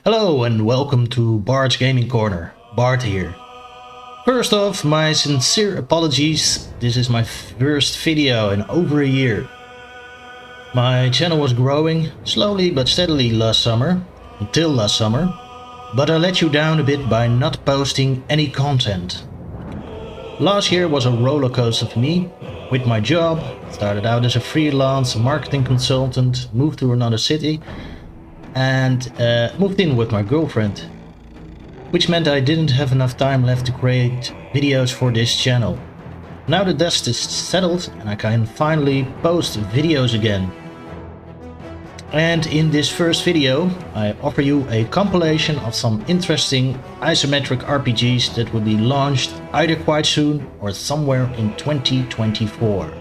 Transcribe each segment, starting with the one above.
Hello and welcome to Bard's Gaming Corner. Bard here. First off, my sincere apologies. This is my first video in over a year. My channel was growing slowly but steadily until last summer, but I let you down a bit by not posting any content. Last year was a rollercoaster for me. With my job, started out as a freelance marketing consultant, moved to another city and moved in with my girlfriend, which meant I didn't have enough time left to create videos for this channel. Now the dust is settled and I can finally post videos again. And in this first video I offer you a compilation of some interesting isometric RPGs that will be launched either quite soon or somewhere in 2024.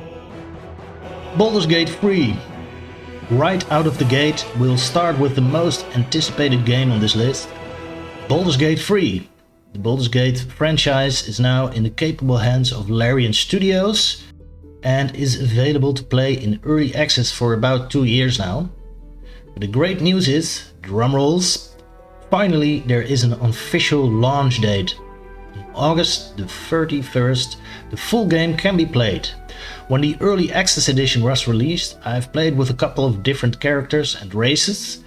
Baldurs Gate 3. Right out of the gate, we'll start with the most anticipated game on this list, Baldurs Gate 3. The Baldurs Gate franchise is now in the capable hands of Larian Studios and is available to play in early access for about 2 years now. But the great news is, drumrolls, finally there is an official launch date. On August the 31st, the full game can be played. When the early access edition was released, I've played with a couple of different characters and races,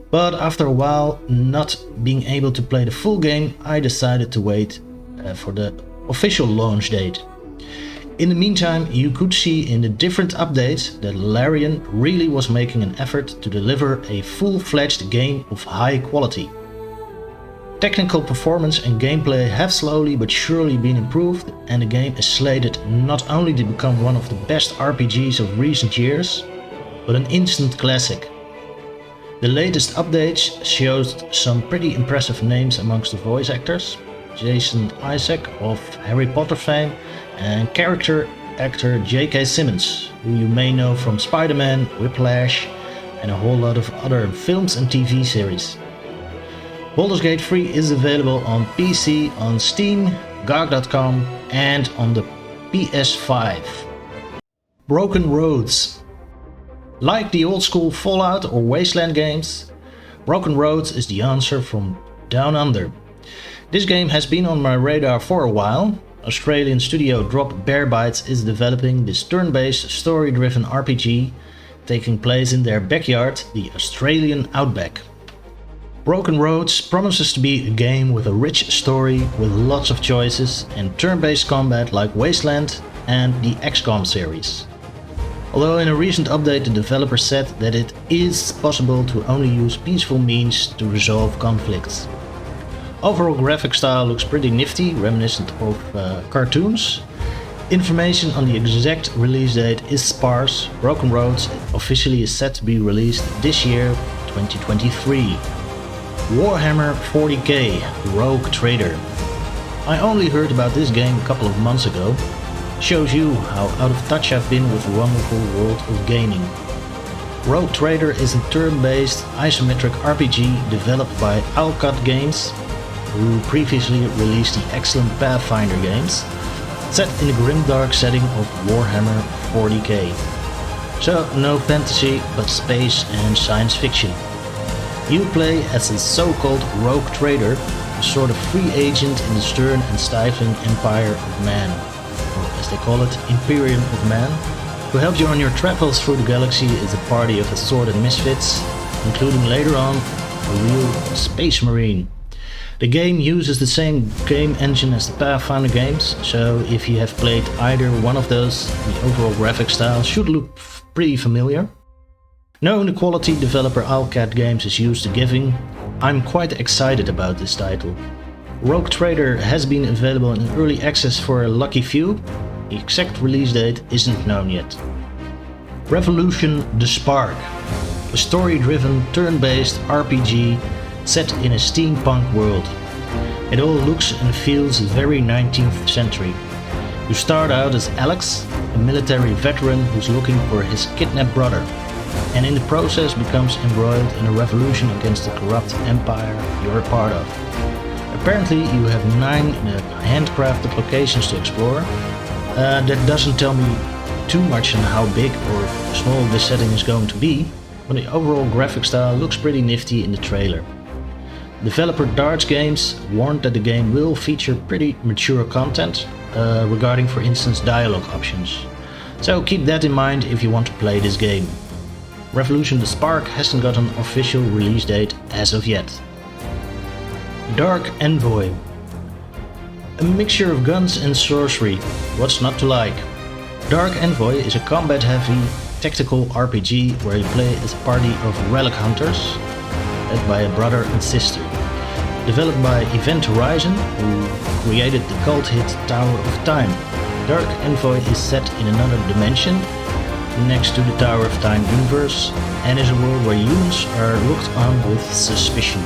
but after a while, not being able to play the full game, I decided to wait for the official launch date. In the meantime, you could see in the different updates that Larian really was making an effort to deliver a full-fledged game of high quality. Technical performance and gameplay have slowly but surely been improved, and the game is slated not only to become one of the best RPGs of recent years, but an instant classic. The latest updates showed some pretty impressive names amongst the voice actors: Jason Isaac of Harry Potter fame and character actor J.K. Simmons, who you may know from Spider-Man, Whiplash and a whole lot of other films and TV series. Baldurs Gate 3 is available on PC, on Steam, GOG.com and on the PS5. Broken Roads. Like the old school Fallout or Wasteland games, Broken Roads is the answer from Down Under. This game has been on my radar for a while. Australian studio Drop Bear Bites is developing this turn-based story-driven RPG taking place in their backyard, the Australian outback. Broken Roads promises to be a game with a rich story with lots of choices and turn-based combat like Wasteland and the XCOM series. Although in a recent update the developer said that it is possible to only use peaceful means to resolve conflicts. Overall graphic style looks pretty nifty, reminiscent of cartoons. Information on the exact release date is sparse. Broken Roads officially is set to be released this year, 2023. Warhammer 40k Rogue Trader. I only heard about this game a couple of months ago. Shows you how out of touch I've been with the wonderful world of gaming. Rogue Trader is a turn-based isometric RPG developed by Alaloth Games, who previously released the excellent Pathfinder games, set in the grimdark setting of Warhammer 40k. So no fantasy, but space and science fiction. You play as a so-called rogue trader, a sort of free agent in the stern and stifling empire of man, or as they call it, Imperium of Man. To help you on your travels through the galaxy is a party of assorted misfits, including later on a real space marine. The game uses the same game engine as the Pathfinder games, so if you have played either one of those, the overall graphic style should look pretty familiar. Knowing the quality developer Alaloth Games is used to giving, I'm quite excited about this title. Rogue Trader has been available in early access for a lucky few. The exact release date isn't known yet. Revolution the Spark. A story-driven, turn-based RPG set in a steampunk world. It all looks and feels very 19th century. You start out as Alex, a military veteran who's looking for his kidnapped brother, and in the process becomes embroiled in a revolution against the corrupt empire you're a part of. Apparently you have 9 handcrafted locations to explore. That doesn't tell me too much on how big or small this setting is going to be, but the overall graphic style looks pretty nifty in the trailer. Developer Darts Games warned that the game will feature pretty mature content regarding, for instance, dialogue options. So keep that in mind if you want to play this game. Revolution the Spark hasn't got an official release date as of yet. Dark Envoy. A mixture of guns and sorcery, what's not to like? Dark Envoy is a combat-heavy tactical RPG where you play as a party of relic hunters, led by a brother and sister. Developed by Event Horizon, who created the cult hit Tower of Time. Dark Envoy is set in another dimension, next to the Tower of Time universe, and is a world where humans are looked on with suspicion.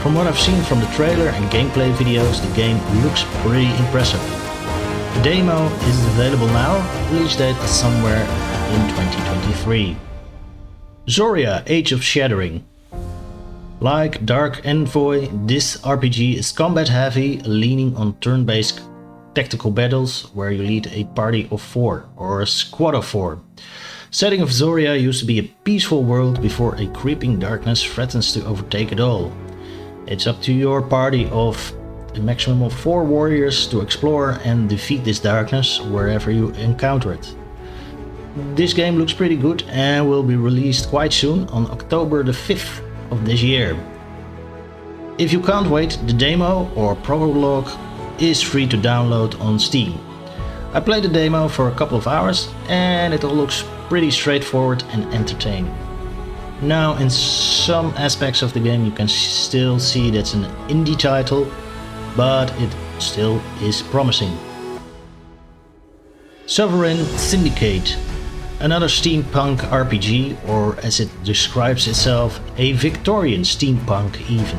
From what I've seen from the trailer and gameplay videos, the game looks pretty impressive. The demo is available now, release date somewhere in 2023. Zoria, Age of Shattering. Like Dark Envoy, this RPG is combat heavy, leaning on turn-based tactical battles where you lead a party of 4 or a squad of 4. Setting of Zoria used to be a peaceful world before a creeping darkness threatens to overtake it all. It's up to your party of a maximum of 4 warriors to explore and defeat this darkness wherever you encounter it. This game looks pretty good and will be released quite soon on October the 5th of this year. If you can't wait, the demo or prologue is free to download on Steam. I played the demo for a couple of hours and it all looks pretty straightforward and entertaining. Now, in some aspects of the game you can still see that's an indie title, but it still is promising. Sovereign Syndicate. Another steampunk RPG, or as it describes itself, a Victorian steampunk even.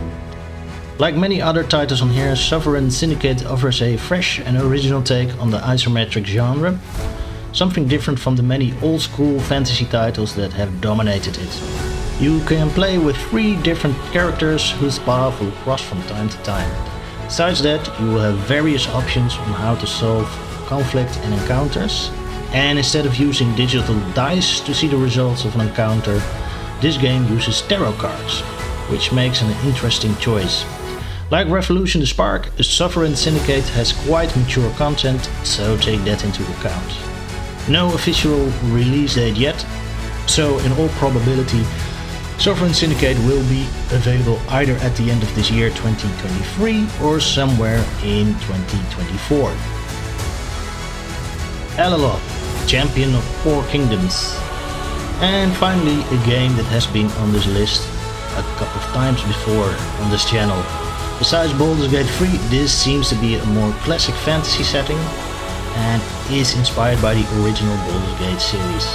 Like many other titles on here, Sovereign Syndicate offers a fresh and original take on the isometric genre, something different from the many old-school fantasy titles that have dominated it. You can play with 3 different characters whose path will cross from time to time. Besides that, you will have various options on how to solve conflict and encounters, and instead of using digital dice to see the results of an encounter, this game uses tarot cards, which makes an interesting choice. Like Revolution the Spark, the Sovereign Syndicate has quite mature content, so take that into account. No official release date yet, so in all probability Sovereign Syndicate will be available either at the end of this year 2023 or somewhere in 2024. Alaloth Champion of 4 Kingdoms. And finally a game that has been on this list a couple of times before on this channel. Besides Baldurs Gate 3, this seems to be a more classic fantasy setting and is inspired by the original Baldurs Gate series.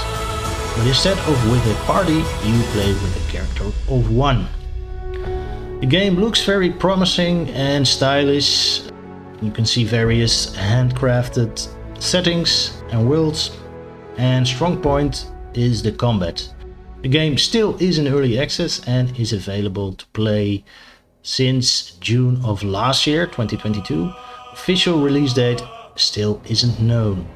But instead of with a party, you play with a character of 1. The game looks very promising and stylish. You can see various handcrafted settings and worlds, and strong point is the combat. The game still is in early access and is available to play since June of last year, 2022. Official release date still isn't known.